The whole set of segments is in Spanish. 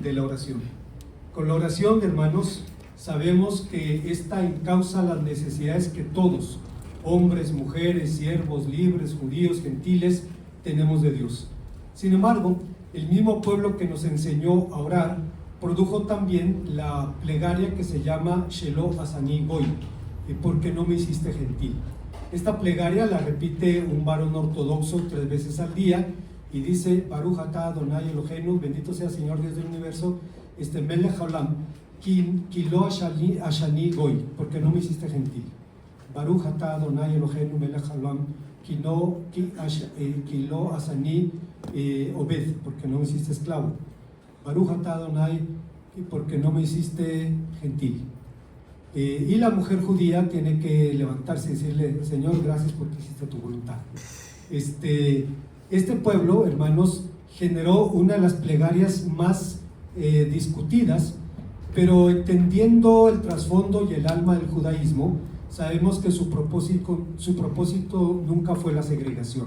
de la oración. Con la oración, hermanos, sabemos que esta encausa las necesidades que todos, hombres, mujeres, siervos, libres, judíos, gentiles, tenemos de Dios. Sin embargo, el mismo pueblo que nos enseñó a orar produjo también la plegaria que se llama Shelo Asani Goy, ¿por qué no me hiciste gentil? Esta plegaria la repite un varón ortodoxo 3 veces al día y dice: Baruch atah Adonai Eloheinu, bendito sea Señor Dios del universo, Melech haolam, ki lo ashani goy, porque no me hiciste gentil. Baruch atah Adonai Eloheinu Melech haolam, ki lo asani obed, porque no me hiciste esclavo. Baruch atah Adonai, porque no me hiciste gentil. Y la mujer judía tiene que levantarse y decirle: Señor, gracias porque hiciste tu voluntad. Este pueblo, hermanos, generó una de las plegarias más discutidas, pero entendiendo el trasfondo y el alma del judaísmo, sabemos que su propósito nunca fue la segregación.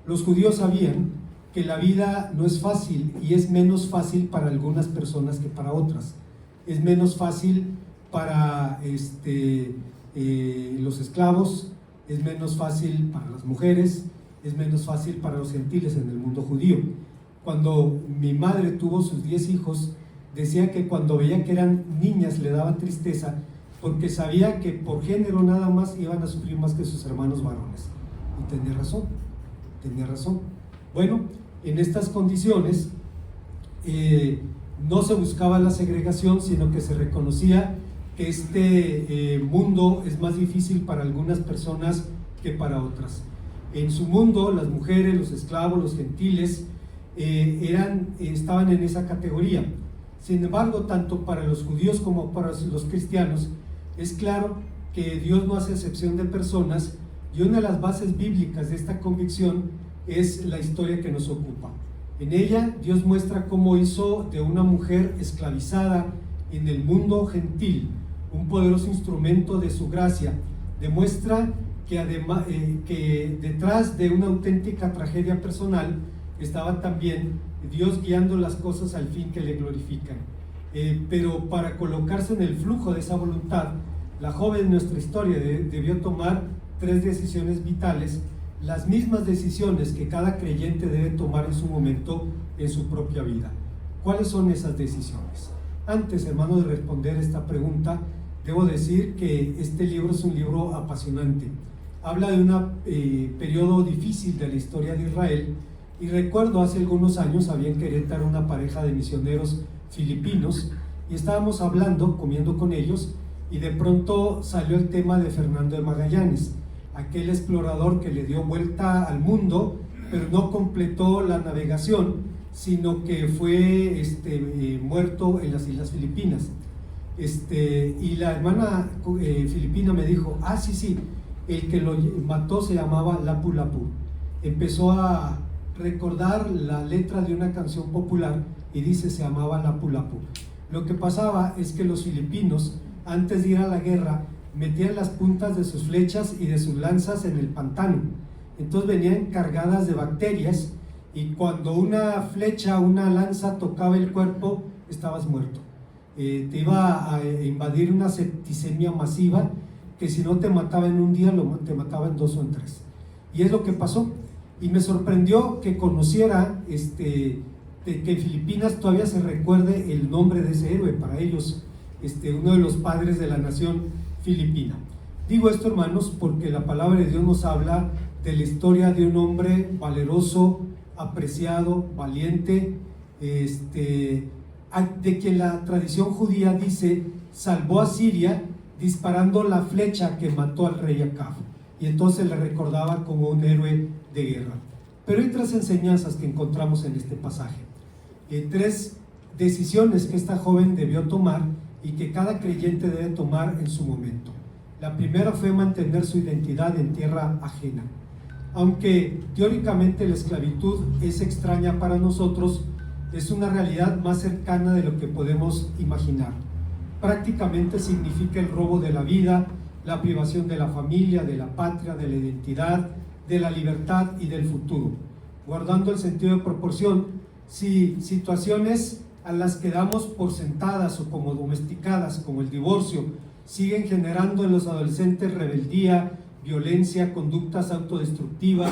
Los judíos sabían que la vida no es fácil, y es menos fácil para algunas personas que para otras. Es menos fácil para los esclavos, es menos fácil para las mujeres, es menos fácil para los gentiles en el mundo judío. Cuando mi madre tuvo sus 10 hijos, decía que cuando veía que eran niñas le daba tristeza, porque sabía que por género nada más iban a sufrir más que sus hermanos varones. Y tenía razón. Bueno, en estas condiciones no se buscaba la segregación, sino que se reconocía que este mundo es más difícil para algunas personas que para otras. En su mundo, las mujeres, los esclavos, los gentiles estaban en esa categoría. Sin embargo, tanto para los judíos como para los cristianos, es claro que Dios no hace excepción de personas, y una de las bases bíblicas de esta convicción es la historia que nos ocupa. En ella, Dios muestra cómo hizo de una mujer esclavizada en el mundo gentil un poderoso instrumento de su gracia. Demuestra que, además, que detrás de una auténtica tragedia personal estaba también Dios guiando las cosas al fin que le glorifican. Pero para colocarse en el flujo de esa voluntad, la joven en nuestra historia debió tomar 3 decisiones vitales, las mismas decisiones que cada creyente debe tomar en su momento en su propia vida. ¿Cuáles son esas decisiones? Antes, hermano, de responder esta pregunta, debo decir que este libro es un libro apasionante. Habla de un periodo difícil de la historia de Israel, y recuerdo hace algunos años había en Querétaro una pareja de misioneros filipinos, y estábamos hablando, comiendo con ellos, y de pronto salió el tema de Fernando de Magallanes, aquel explorador que le dio vuelta al mundo, pero no completó la navegación, sino que fue muerto en las Islas Filipinas. Y la hermana filipina me dijo: sí, el que lo mató se llamaba Lapu Lapu. Empezó a recordar la letra de una canción popular y dice: se llamaba Lapu Lapu. Lo que pasaba es que los filipinos, antes de ir a la guerra, metían las puntas de sus flechas y de sus lanzas en el pantano. Entonces venían cargadas de bacterias, y cuando una flecha, una lanza tocaba el cuerpo, estabas muerto. Te iba a invadir una septicemia masiva, que si no te mataba en un día, te mataba en 2 o en 3. Y es lo que pasó. Y me sorprendió que conociera que en Filipinas todavía se recuerde el nombre de ese héroe. Para ellos, uno de los padres de la nación filipina. Digo esto, hermanos, porque la palabra de Dios nos habla de la historia de un hombre valeroso, apreciado, valiente, de quien la tradición judía dice salvó a Siria disparando la flecha que mató al rey Acab, y entonces le recordaba como un héroe de guerra. Pero hay 3 enseñanzas que encontramos en este pasaje, 3 decisiones que esta joven debió tomar y que cada creyente debe tomar en su momento. La primera fue mantener su identidad en tierra ajena. Aunque teóricamente la esclavitud es extraña para nosotros, es una realidad más cercana de lo que podemos imaginar. Prácticamente significa el robo de la vida, la privación de la familia, de la patria, de la identidad, de la libertad y del futuro. Guardando el sentido de proporción, si situaciones a las que damos por sentadas o como domesticadas, como el divorcio, siguen generando en los adolescentes rebeldía, violencia, conductas autodestructivas,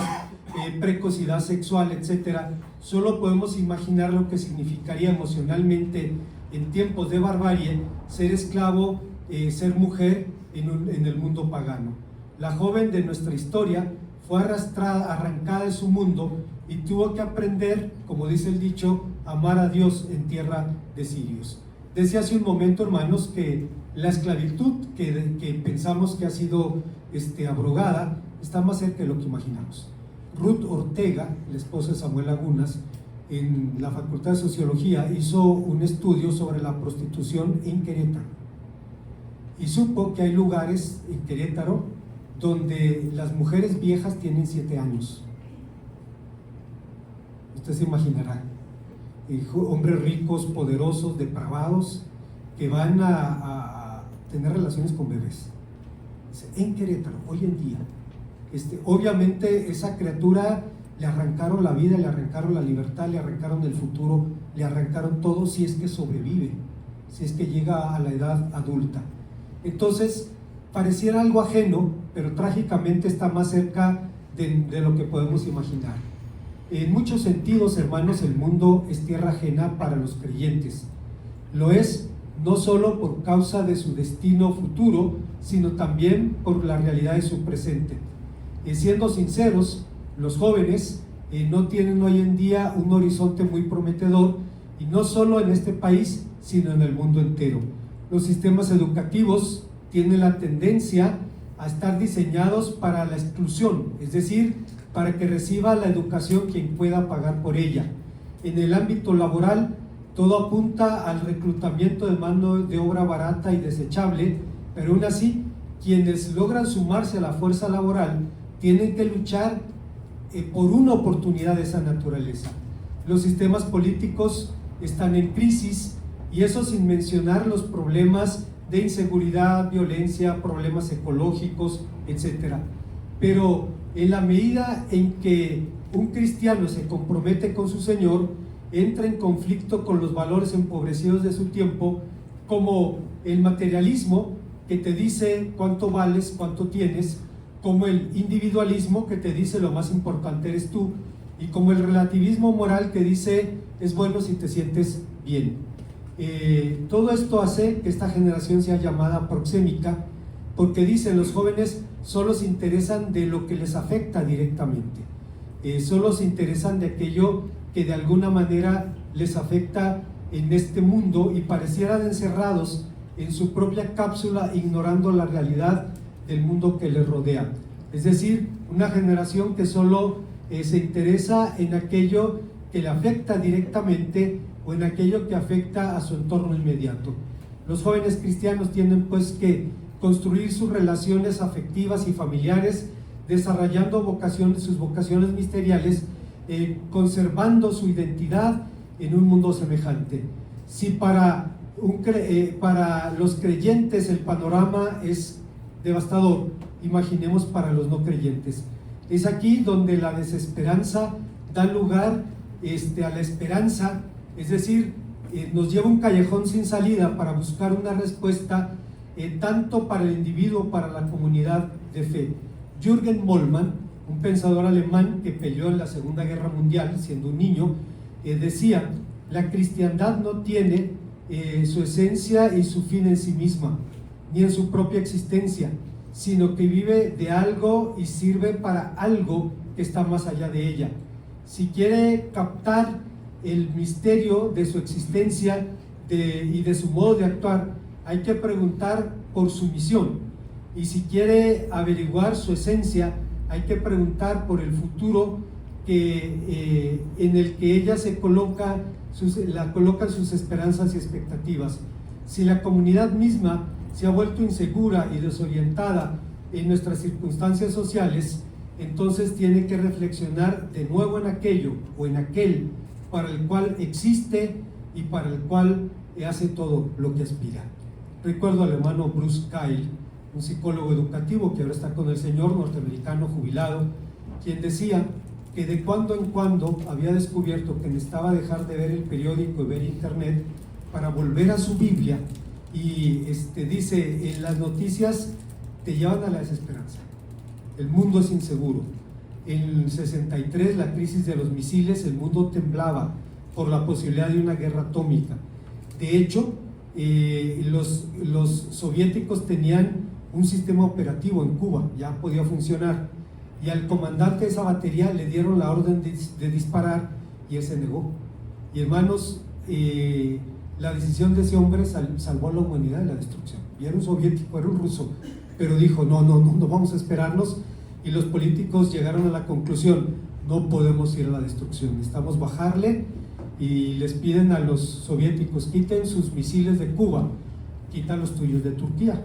precocidad sexual, etcétera, solo podemos imaginar lo que significaría emocionalmente en tiempos de barbarie ser esclavo, ser mujer en el mundo pagano. La joven de nuestra historia fue arrancada de su mundo y tuvo que aprender, como dice el dicho, a amar a Dios en tierra de sirios. Decía hace un momento, hermanos, que la esclavitud que pensamos que ha sido abrogada está más cerca de lo que imaginamos. Ruth Ortega, la esposa de Samuel Lagunas, en la Facultad de Sociología hizo un estudio sobre la prostitución en Querétaro y supo que hay lugares en Querétaro donde las mujeres viejas tienen 7 años. Usted se imaginará, hombres ricos, poderosos, depravados, que van a tener relaciones con bebés. En Querétaro, hoy en día. Obviamente esa criatura le arrancaron la vida, le arrancaron la libertad, le arrancaron el futuro, le arrancaron todo si es que sobrevive, si es que llega a la edad adulta. Entonces, pareciera algo ajeno, pero trágicamente está más cerca de lo que podemos imaginar. En muchos sentidos, hermanos, el mundo es tierra ajena para los creyentes. Lo es no solo por causa de su destino futuro, sino también por la realidad de su presente. Siendo sinceros, los jóvenes no tienen hoy en día un horizonte muy prometedor, y no solo en este país, sino en el mundo entero. Los sistemas educativos tienen la tendencia a estar diseñados para la exclusión, es decir, para que reciba la educación quien pueda pagar por ella. En el ámbito laboral, todo apunta al reclutamiento de mano de obra barata y desechable, pero aún así, quienes logran sumarse a la fuerza laboral tienen que luchar por una oportunidad de esa naturaleza. Los sistemas políticos están en crisis, y eso sin mencionar los problemas de inseguridad, violencia, problemas ecológicos, etc. Pero en la medida en que un cristiano se compromete con su Señor, entra en conflicto con los valores empobrecidos de su tiempo, como el materialismo, que te dice cuánto vales, cuánto tienes, como el individualismo, que te dice lo más importante eres tú, y como el relativismo moral, que dice es bueno si te sientes bien. Todo esto hace que esta generación sea llamada proxémica, porque dicen los jóvenes solo se interesan de lo que les afecta directamente, solo se interesan de aquello que de alguna manera les afecta en este mundo, y parecieran encerrados en su propia cápsula, ignorando la realidad del mundo que les rodea. Es decir, una generación que solo se interesa en aquello que le afecta directamente o en aquello que afecta a su entorno inmediato. Los jóvenes cristianos tienen pues que construir sus relaciones afectivas y familiares, desarrollando sus vocaciones ministeriales, conservando su identidad en un mundo semejante. Si para los creyentes el panorama es devastador, imaginemos para los no creyentes. Es aquí donde la desesperanza da lugar a la esperanza, es decir, nos lleva a un callejón sin salida para buscar una respuesta tanto para el individuo, para la comunidad de fe. Jürgen Moltmann, un pensador alemán que peleó en la Segunda Guerra Mundial siendo un niño, decía: la cristiandad no tiene su esencia y su fin en sí misma, ni en su propia existencia, sino que vive de algo y sirve para algo que está más allá de ella. Si quiere captar el misterio de su existencia y de su modo de actuar, hay que preguntar por su misión, y si quiere averiguar su esencia, hay que preguntar por el futuro en el que ella colocan sus esperanzas y expectativas. Si la comunidad misma se ha vuelto insegura y desorientada en nuestras circunstancias sociales, entonces tiene que reflexionar de nuevo en aquello o en aquel para el cual existe y para el cual hace todo lo que aspira. Recuerdo al hermano Bruce Kyle, un psicólogo educativo que ahora está con el Señor, norteamericano jubilado, quien decía que de cuando en cuando había descubierto que necesitaba dejar de ver el periódico y ver internet para volver a su Biblia, y dice, en las noticias te llevan a la desesperanza, el mundo es inseguro. En el 63, la crisis de los misiles, el mundo temblaba por la posibilidad de una guerra atómica. De hecho, los soviéticos tenían un sistema operativo en Cuba, ya podía funcionar, y al comandante de esa batería le dieron la orden de disparar y él se negó. Y hermanos, la decisión de ese hombre salvó a la humanidad de la destrucción. Y era un soviético, era un ruso, pero dijo, no vamos a esperarnos. Y los políticos llegaron a la conclusión, no podemos ir a la destrucción, necesitamos bajarle, y les piden a los soviéticos, quiten sus misiles de Cuba, quita los tuyos de Turquía,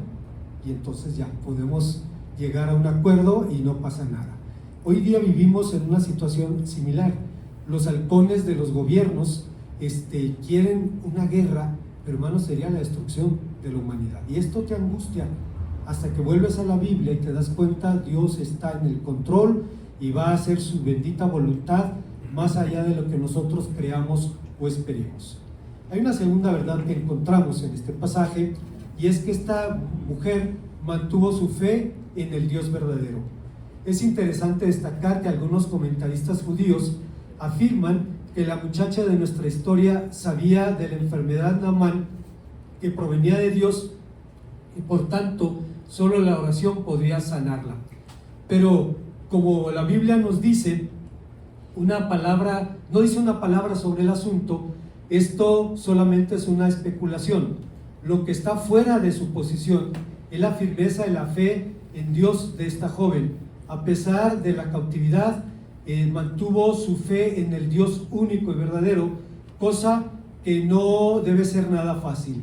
y entonces ya podemos llegar a un acuerdo y no pasa nada. Hoy día vivimos en una situación similar. Los halcones de los gobiernos quieren una guerra, pero hermanos, sería la destrucción de la humanidad, y esto te angustia hasta que vuelves a la Biblia y te das cuenta, Dios está en el control y va a hacer su bendita voluntad más allá de lo que nosotros creamos o esperemos. Hay una segunda verdad que encontramos en este pasaje, y es que esta mujer mantuvo su fe en el Dios verdadero. Es interesante destacar que algunos comentaristas judíos afirman que la muchacha de nuestra historia sabía de la enfermedad Naamán, que provenía de Dios, y por tanto solo la oración podría sanarla. Pero como la Biblia nos dice una palabra, no dice una palabra sobre el asunto, esto solamente es una especulación. Lo que está fuera de su posición es la firmeza de la fe en Dios de esta joven. A pesar de la cautividad, mantuvo su fe en el Dios único y verdadero, cosa que no debe ser nada fácil.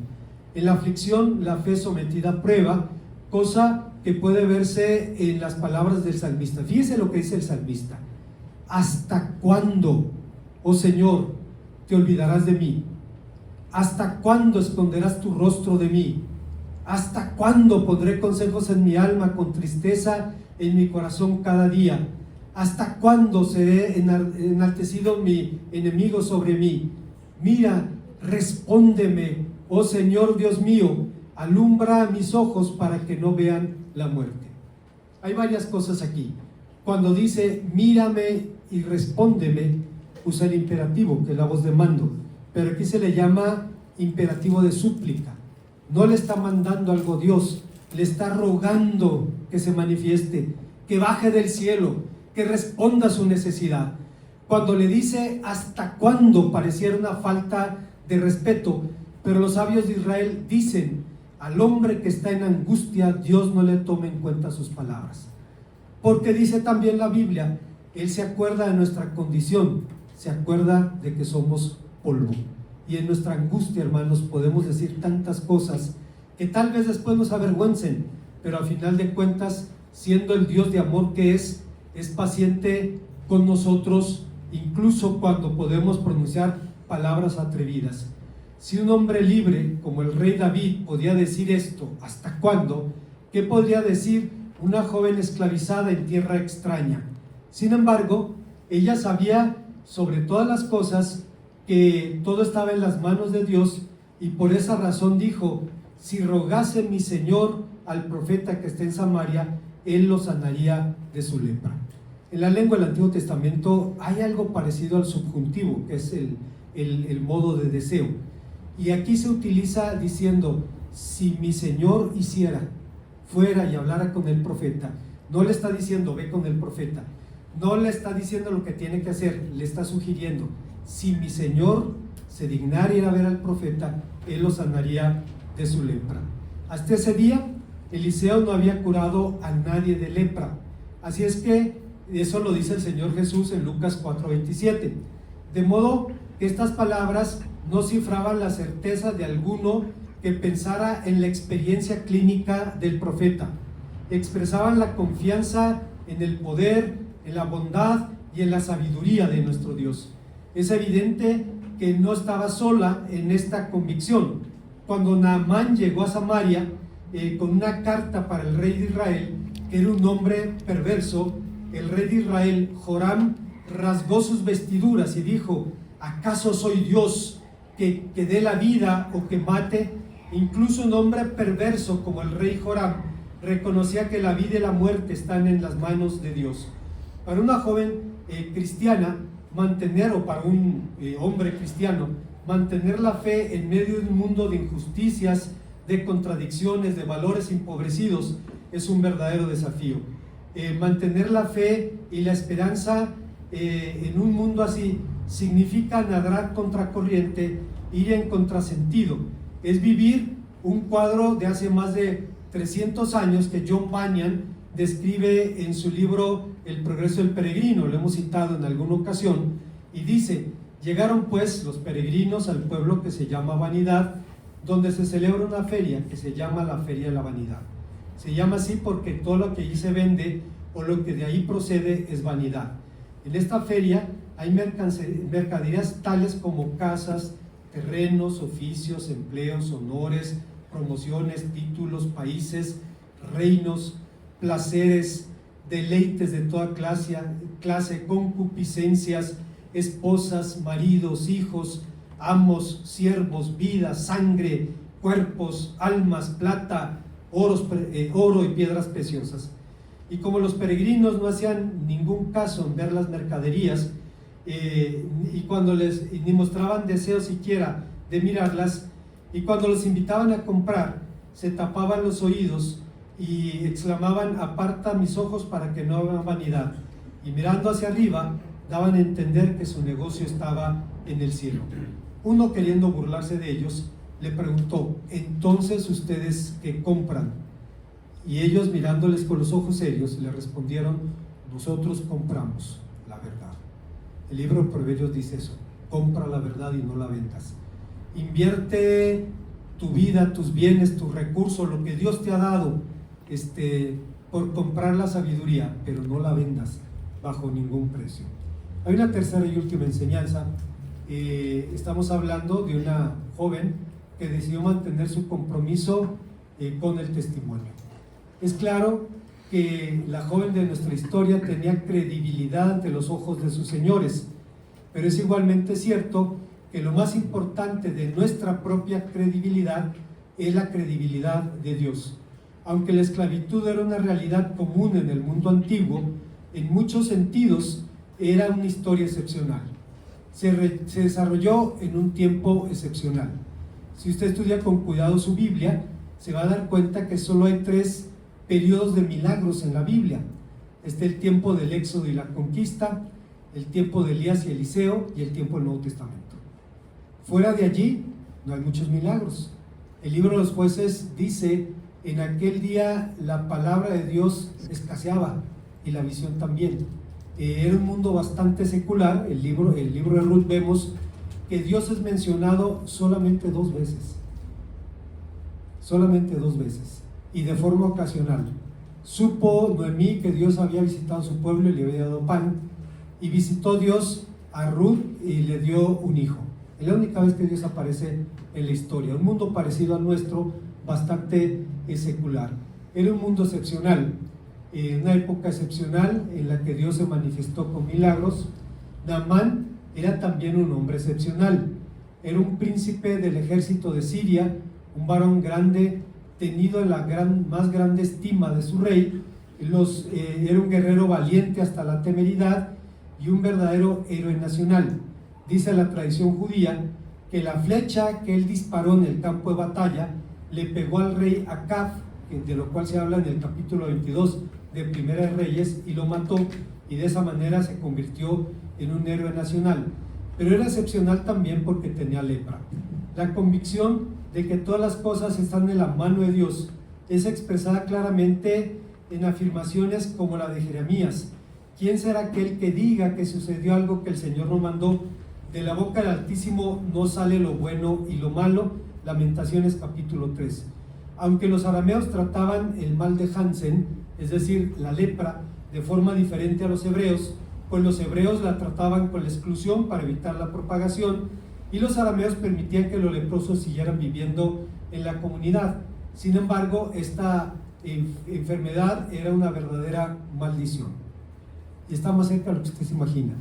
En la aflicción, la fe sometida a prueba, cosa que puede verse en las palabras del salmista. Fíjese lo que dice el salmista: ¿hasta cuándo, oh Señor, te olvidarás de mí? ¿Hasta cuándo esconderás tu rostro de mí? ¿Hasta cuándo pondré consejos en mi alma con tristeza en mi corazón cada día? ¿Hasta cuándo seré enaltecido mi enemigo sobre mí? Mira, respóndeme, oh Señor Dios mío, alumbra mis ojos para que no vean la muerte. Hay varias cosas aquí. Cuando dice mírame y respóndeme, usa el imperativo, que es la voz de mando, pero aquí se le llama imperativo de súplica. No le está mandando algo Dios, le está rogando que se manifieste, que baje del cielo, que responda a su necesidad. Cuando le dice hasta cuándo, pareciera una falta de respeto, pero los sabios de Israel dicen: al hombre que está en angustia, Dios no le toma en cuenta sus palabras. Porque dice también la Biblia, Él se acuerda de nuestra condición, se acuerda de que somos polvo. Y en nuestra angustia, hermanos, podemos decir tantas cosas que tal vez después nos avergüencen, pero al final de cuentas, siendo el Dios de amor que es paciente con nosotros, incluso cuando podemos pronunciar palabras atrevidas. Si un hombre libre como el rey David podía decir esto, ¿hasta cuándo?, ¿qué podría decir una joven esclavizada en tierra extraña? Sin embargo, ella sabía sobre todas las cosas que todo estaba en las manos de Dios, y por esa razón dijo: si rogase mi Señor al profeta que está en Samaria, Él lo sanaría de su lepra. En la lengua del Antiguo Testamento hay algo parecido al subjuntivo, que es el modo de deseo. Y aquí se utiliza diciendo: si mi Señor hiciera, fuera y hablara con el profeta. No le está diciendo ve con el profeta, no le está diciendo lo que tiene que hacer, le está sugiriendo: si mi Señor se dignara ir a ver al profeta, Él lo sanaría de su lepra. Hasta ese día, Eliseo no había curado a nadie de lepra. Así es que eso lo dice el Señor Jesús en Lucas 4:27. De modo que estas palabras no cifraban la certeza de alguno que pensara en la experiencia clínica del profeta. Expresaban la confianza en el poder, en la bondad y en la sabiduría de nuestro Dios. Es evidente que no estaba sola en esta convicción. Cuando Naamán llegó a Samaria con una carta para el rey de Israel, que era un hombre perverso, el rey de Israel, Joram, rasgó sus vestiduras y dijo: ¿acaso soy Dios que dé la vida o que mate? Incluso un hombre perverso como el rey Joram reconocía que la vida y la muerte están en las manos de Dios. Para una joven cristiana, mantener, o para un hombre cristiano, mantener la fe en medio de un mundo de injusticias, de contradicciones, de valores empobrecidos, es un verdadero desafío. Mantener la fe y la esperanza en un mundo así significa nadar contracorriente, ir en contrasentido. Es vivir un cuadro de hace más de 300 años que John Bunyan describe en su libro El progreso del peregrino, lo hemos citado en alguna ocasión, y dice: llegaron pues los peregrinos al pueblo que se llama Vanidad, donde se celebra una feria que se llama la Feria de la Vanidad. Se llama así porque todo lo que allí se vende o lo que de ahí procede es vanidad. En esta feria hay mercaderías tales como casas, terrenos, oficios, empleos, honores, promociones, títulos, países, reinos, placeres, deleites de toda clase, concupiscencias, esposas, maridos, hijos, amos, siervos, vida, sangre, cuerpos, almas, plata, oro y piedras preciosas. Y como los peregrinos no hacían ningún caso en ver las mercaderías, y cuando ni mostraban deseo siquiera de mirarlas, y cuando los invitaban a comprar, se tapaban los oídos y exclamaban: aparta mis ojos para que no haga vanidad, y mirando hacia arriba daban a entender que su negocio estaba en el cielo. Uno, queriendo burlarse de ellos, le preguntó: ¿entonces ustedes qué compran? Y ellos, mirándoles con los ojos serios, le respondieron: nosotros compramos la verdad. El libro de Proverbios dice eso: compra la verdad y no la vendas. Invierte tu vida, tus bienes, tus recursos, lo que Dios te ha dado, por comprar la sabiduría, pero no la vendas bajo ningún precio. Hay una tercera y última enseñanza. Estamos hablando de una joven que decidió mantener su compromiso con el testimonio. Es claro que la joven de nuestra historia tenía credibilidad ante los ojos de sus señores, pero es igualmente cierto que lo más importante de nuestra propia credibilidad es la credibilidad de Dios. Aunque la esclavitud era una realidad común en el mundo antiguo, en muchos sentidos era una historia excepcional. Se desarrolló en un tiempo excepcional. Si usted estudia con cuidado su Biblia, se va a dar cuenta que solo hay 3 periodos de milagros en la Biblia. Está el tiempo del Éxodo y la conquista, el tiempo de Elías y Eliseo, y el tiempo del Nuevo Testamento. Fuera de allí no hay muchos milagros. El libro de los Jueces dice: en aquel día la palabra de Dios escaseaba y la visión también. Era un mundo bastante secular. El libro de Ruth vemos que Dios es mencionado solamente 2 veces. Solamente 2 veces. Y de forma ocasional. Supo Noemí que Dios había visitado a su pueblo y le había dado pan. Y visitó Dios a Ruth y le dio un hijo. Es la única vez que Dios aparece en la historia. Un mundo parecido al nuestro, bastante secular. Era un mundo excepcional. Una época excepcional en la que Dios se manifestó con milagros. Naamán era también un hombre excepcional. Era un príncipe del ejército de Siria, un varón grande, tenido en la más grande estima de su rey. Era un guerrero valiente hasta la temeridad y un verdadero héroe nacional. Dice la tradición judía que la flecha que él disparó en el campo de batalla le pegó al rey Acab, de lo cual se habla en el capítulo 22 de Primera de Reyes, y lo mató, y de esa manera se convirtió en un héroe nacional. Pero era excepcional también porque tenía lepra. La convicción de que todas las cosas están en la mano de Dios es expresada claramente en afirmaciones como la de Jeremías: ¿quién será aquel que diga que sucedió algo que el Señor no mandó? De la boca del Altísimo no sale lo bueno y lo malo. Lamentaciones capítulo 3. Aunque los arameos trataban el mal de Hansen, es decir, la lepra, de forma diferente a los hebreos, pues los hebreos la trataban con la exclusión para evitar la propagación, y los arameos permitían que los leprosos siguieran viviendo en la comunidad. Sin embargo, esta enfermedad era una verdadera maldición, y está más cerca de lo que usted se imagina.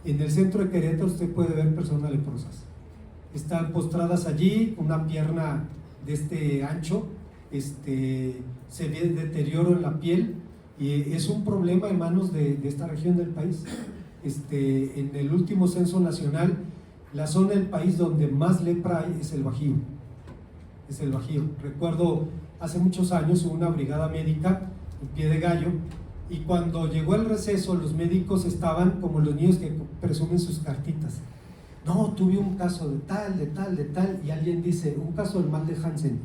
En el centro de Querétaro usted puede ver personas leprosas. Están postradas allí, una pierna de este ancho, se ve deterioro en la piel, y es un problema, hermanos, de esta región del país. En el último censo nacional, la zona del país donde más lepra hay es el Bajío. Es el Bajío. Recuerdo hace muchos años hubo una brigada médica en Pie de Gallo, y cuando llegó el receso, los médicos estaban como los niños que presumen sus cartitas. No, tuve un caso de tal, de tal, de tal, y alguien dice, un caso del mal de Hansen.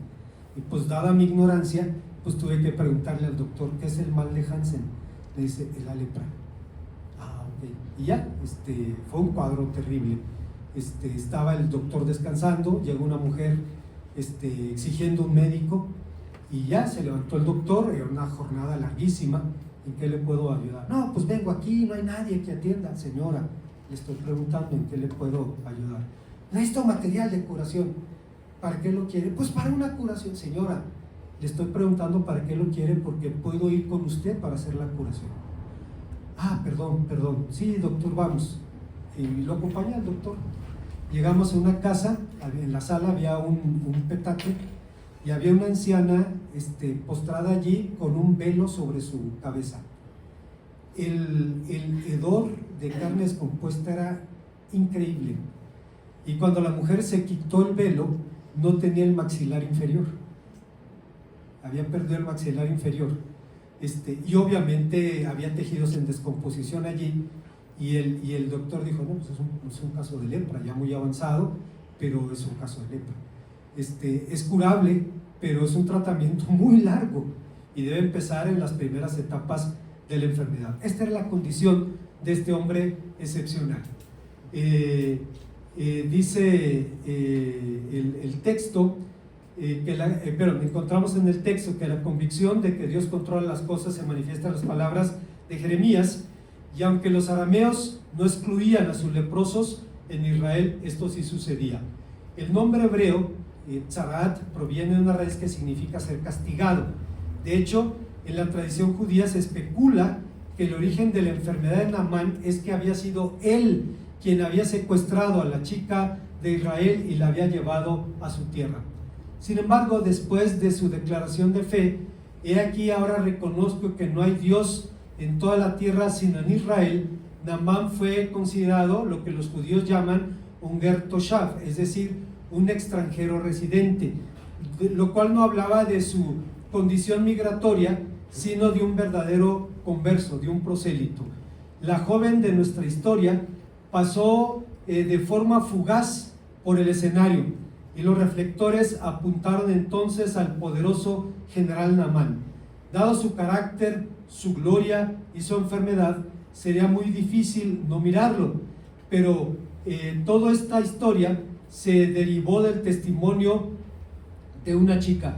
Y pues dada mi ignorancia, pues tuve que preguntarle al doctor, ¿qué es el mal de Hansen? Le dice, es la lepra. Ah, ok. Y ya, fue un cuadro terrible. Estaba el doctor descansando, llegó una mujer exigiendo un médico, y ya se levantó el doctor, era una jornada larguísima. ¿En qué le puedo ayudar? No, pues vengo aquí, no hay nadie que atienda. Señora, le estoy preguntando en qué le puedo ayudar. Necesito material de curación. ¿Para qué lo quiere? Pues para una curación. Señora, le estoy preguntando para qué lo quiere, porque puedo ir con usted para hacer la curación. Ah, perdón. Sí, doctor, vamos. Y lo acompaña el doctor. Llegamos a una casa, en la sala había un petate, y había una anciana postrada allí con un velo sobre su cabeza. El hedor de carne descompuesta era increíble, y cuando la mujer se quitó el velo, no tenía el maxilar inferior, había perdido el maxilar inferior, y obviamente había tejidos en descomposición allí, y el doctor dijo, no, pues es un caso de lepra, ya muy avanzado, pero es un caso de lepra. Es curable, pero es un tratamiento muy largo y debe empezar en las primeras etapas de la enfermedad. Esta era la condición de este hombre excepcional. Dice el texto, encontramos en el texto que la convicción de que Dios controla las cosas se manifiesta en las palabras de Jeremías, y aunque los arameos no excluían a sus leprosos, en Israel esto sí sucedía. El nombre hebreo Tzarat proviene de una raíz que significa ser castigado. De hecho, en la tradición judía se especula que el origen de la enfermedad de Naamán es que había sido él quien había secuestrado a la chica de Israel y la había llevado a su tierra. Sin embargo, después de su declaración de fe, he aquí ahora reconozco que no hay Dios en toda la tierra sino en Israel. Naamán fue considerado lo que los judíos llaman un ger toshav, es decir, un extranjero residente, lo cual no hablaba de su condición migratoria, sino de un verdadero converso, de un prosélito. La joven de nuestra historia pasó de forma fugaz por el escenario, y los reflectores apuntaron entonces al poderoso general Naamán. Dado su carácter, su gloria y su enfermedad, sería muy difícil no mirarlo, pero toda esta historia se derivó del testimonio de una chica.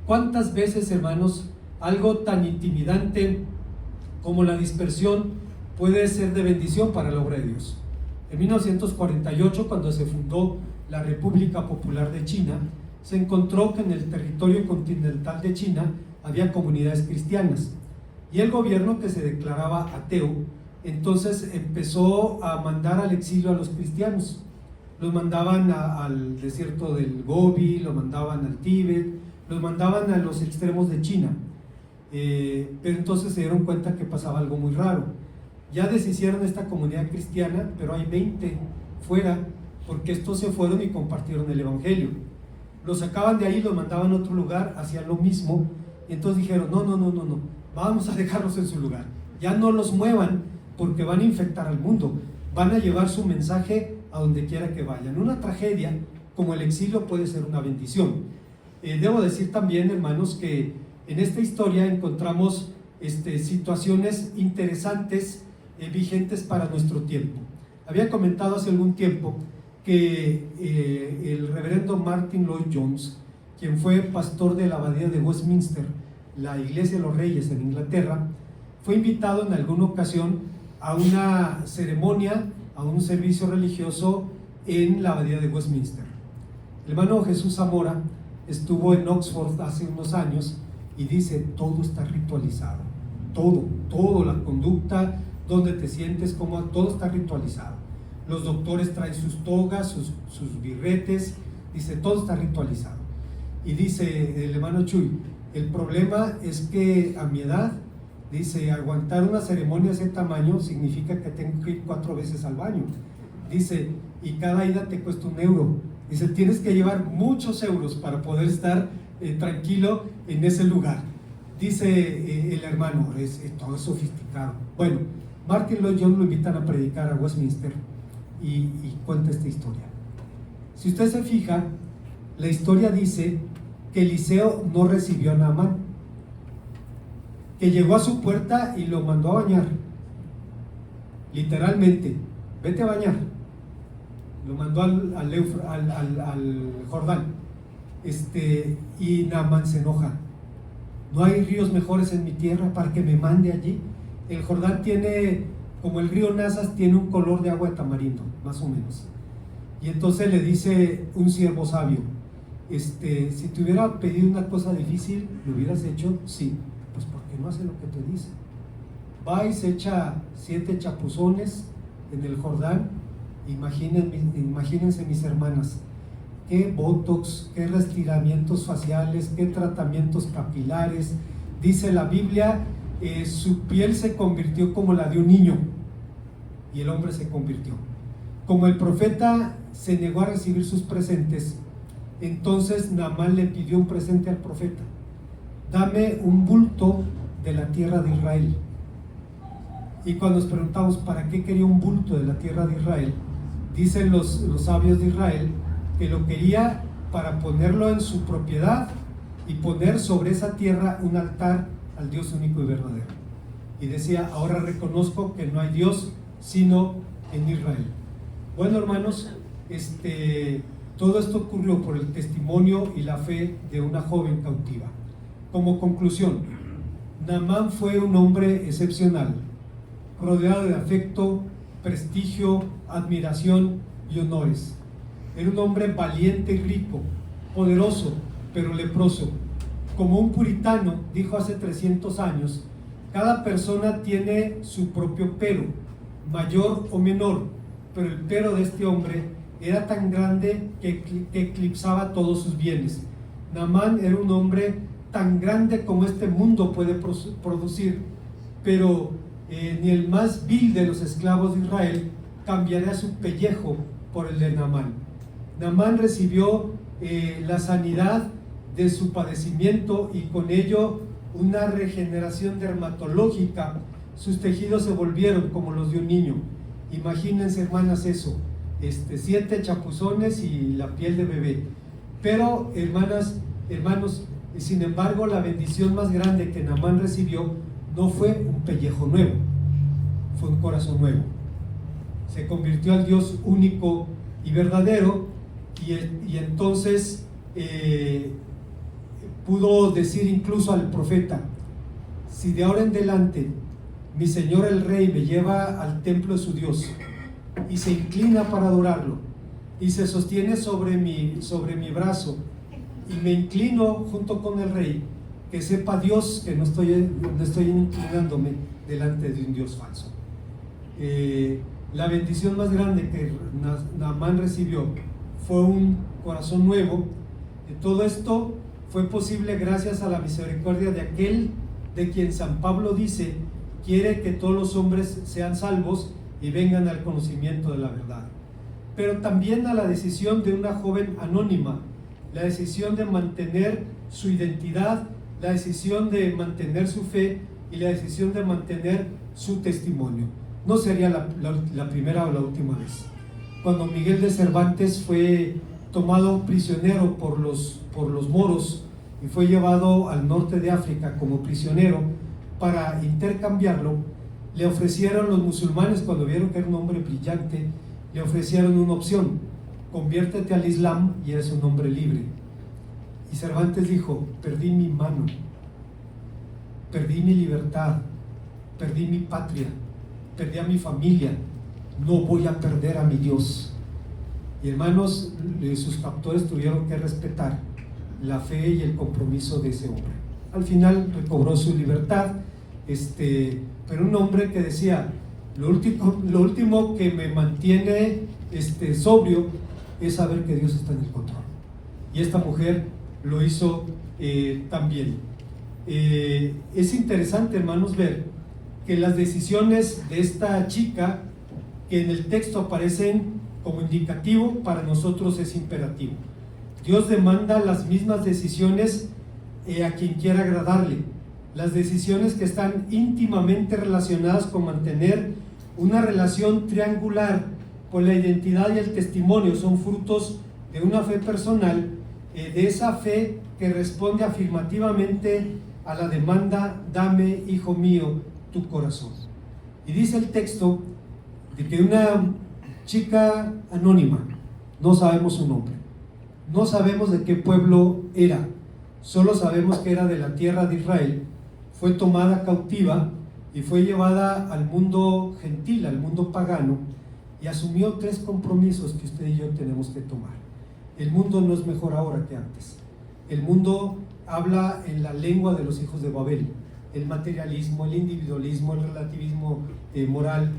¿Cuántas veces, hermanos, algo tan intimidante como la dispersión puede ser de bendición para la obra de Dios? En 1948, cuando se fundó la República Popular de China, se encontró que en el territorio continental de China había comunidades cristianas, y el gobierno, que se declaraba ateo, entonces empezó a mandar al exilio a los cristianos. Los mandaban al desierto del Gobi, los mandaban al Tíbet, los mandaban a los extremos de China. Pero entonces se dieron cuenta que pasaba algo muy raro. Ya deshicieron esta comunidad cristiana, pero hay 20 fuera, porque estos se fueron y compartieron el evangelio. Los sacaban de ahí, los mandaban a otro lugar, hacían lo mismo, y entonces dijeron, no, vamos a dejarlos en su lugar, ya no los muevan, porque van a infectar al mundo, van a llevar su mensaje a donde quiera que vayan. Una tragedia como el exilio puede ser una bendición. Debo decir también, hermanos, que en esta historia encontramos situaciones interesantes, vigentes para nuestro tiempo. Había comentado hace algún tiempo que el reverendo Martin Lloyd Jones, quien fue pastor de la abadía de Westminster, la iglesia de los reyes en Inglaterra, fue invitado en alguna ocasión a una ceremonia, a un servicio religioso en la abadía de Westminster. El hermano Jesús Zamora estuvo en Oxford hace unos años y dice, todo está ritualizado, todo, la conducta, donde te sientes, todo está ritualizado. los doctores traen sus togas, sus birretes, dice, todo está ritualizado. Y dice el hermano Chuy, el problema es que a mi edad, dice, aguantar una ceremonia de ese tamaño significa que tengo que ir 4 veces al baño. Dice, y cada ida te cuesta €1. Dice, tienes que llevar muchos euros para poder estar tranquilo en ese lugar. Dice el hermano, todo es sofisticado. Bueno, Martin Lloyd Jones lo invitan a predicar a Westminster y cuenta esta historia. Si usted se fija, la historia dice que Eliseo no recibió a Naamán, que llegó a su puerta y lo mandó a bañar, literalmente, vete a bañar, lo mandó al Jordán, y Naamán se enoja, no hay ríos mejores en mi tierra para que me mande allí. El Jordán tiene, como el río Nazas, tiene un color de agua de tamarindo, más o menos. Y entonces le dice un siervo sabio, si te hubiera pedido una cosa difícil, ¿lo hubieras hecho? Sí. Pues porque no hace lo que te dice. Va y se echa 7 chapuzones en el Jordán. Imagínense mis hermanas, qué botox, qué restiramientos faciales, qué tratamientos capilares. Dice la Biblia, su piel se convirtió como la de un niño y el hombre se convirtió. Como el profeta se negó a recibir sus presentes, entonces Naamán le pidió un presente al profeta: dame un bulto de la tierra de Israel. Y cuando nos preguntamos para qué quería un bulto de la tierra de Israel, dicen los sabios de Israel que lo quería para ponerlo en su propiedad y poner sobre esa tierra un altar al Dios único y verdadero. Y decía, ahora reconozco que no hay Dios sino en Israel. Bueno, hermanos, todo esto ocurrió por el testimonio y la fe de una joven cautiva. Como conclusión, Naamán fue un hombre excepcional, rodeado de afecto, prestigio, admiración y honores. Era un hombre valiente y rico, poderoso, pero leproso. Como un puritano dijo hace 300 años, cada persona tiene su propio pero, mayor o menor, pero el pero de este hombre era tan grande que eclipsaba todos sus bienes. Naamán era un hombre tan grande como este mundo puede producir, pero ni el más vil de los esclavos de Israel cambiaría su pellejo por el de Naamán. Naamán recibió la sanidad de su padecimiento y con ello una regeneración dermatológica. Sus tejidos se volvieron como los de un niño. Imagínense, hermanas, eso, 7 chapuzones y la piel de bebé. Pero, hermanos, sin embargo, la bendición más grande que Naamán recibió no fue un pellejo nuevo, fue un corazón nuevo. Se convirtió al Dios único y verdadero, y entonces pudo decir incluso al profeta: si de ahora en adelante mi Señor el Rey me lleva al templo de su Dios y se inclina para adorarlo y se sostiene sobre mi brazo y me inclino junto con el Rey, que sepa Dios que no estoy inclinándome delante de un Dios falso. La bendición más grande que Naamán recibió fue un corazón nuevo. Todo esto fue posible gracias a la misericordia de aquel de quien San Pablo dice: quiere que todos los hombres sean salvos y vengan al conocimiento de la verdad. Pero también a la decisión de una joven anónima, la decisión de mantener su identidad, la decisión de mantener su fe y la decisión de mantener su testimonio. No sería la primera o la última vez. Cuando Miguel de Cervantes fue tomado prisionero por los moros y fue llevado al norte de África como prisionero para intercambiarlo, le ofrecieron los musulmanes, cuando vieron que era un hombre brillante, le ofrecieron una opción: conviértete al Islam y eres un hombre libre. Y Cervantes dijo: perdí mi mano, perdí mi libertad, perdí mi patria, perdí a mi familia, no voy a perder a mi Dios. Y hermanos, sus captores tuvieron que respetar la fe y el compromiso de ese hombre. Al final recobró su libertad, pero un hombre que decía: Lo último que me mantiene sobrio es saber que Dios está en el control. Y esta mujer lo hizo también. Es interesante, hermanos, ver que las decisiones de esta chica, que en el texto aparecen como indicativo, para nosotros es imperativo. Dios demanda las mismas decisiones a quien quiera agradarle. Las decisiones que están íntimamente relacionadas con mantener una relación triangular con la identidad y el testimonio son frutos de una fe personal, de esa fe que responde afirmativamente a la demanda: dame, hijo mío, tu corazón. Y dice el texto de que una chica anónima, no sabemos su nombre, no sabemos de qué pueblo era, solo sabemos que era de la tierra de Israel, fue tomada cautiva y fue llevada al mundo gentil, al mundo pagano, y asumió 3 compromisos que usted y yo tenemos que tomar. El mundo no es mejor ahora que antes. El mundo habla en la lengua de los hijos de Babel, el materialismo, el individualismo, el relativismo moral.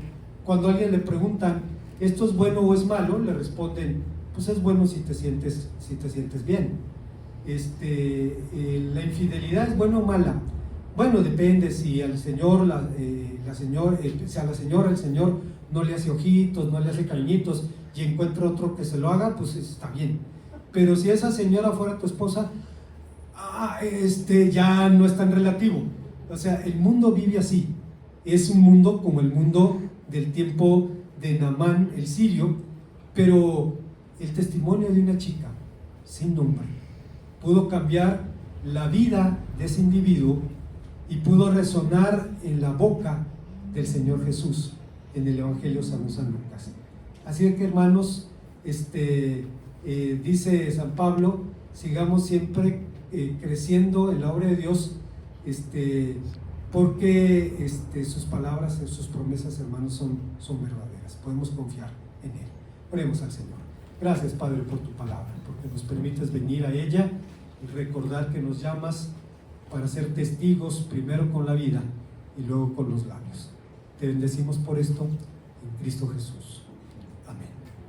Cuando a alguien le preguntan, ¿esto es bueno o es malo?, le responden, pues es bueno si te sientes bien. La infidelidad es buena o mala. Bueno, depende si al señor, si a la señora el señor no le hace ojitos, no le hace cariñitos y encuentra otro que se lo haga, pues está bien. Pero si esa señora fuera tu esposa, ya no es tan relativo. O sea, el mundo vive así. Es un mundo como el mundo del tiempo de Naamán el sirio, pero el testimonio de una chica sin nombre pudo cambiar la vida de ese individuo y pudo resonar en la boca del Señor Jesús en el Evangelio según San Lucas. Así que, hermanos, dice San Pablo, sigamos siempre creciendo en la obra de Dios, porque sus palabras, sus promesas, hermanos, son verdaderas. Podemos confiar en Él. Oremos al Señor. Gracias, Padre, por tu palabra, porque nos permites venir a ella y recordar que nos llamas para ser testigos, primero con la vida y luego con los labios. Te bendecimos por esto en Cristo Jesús.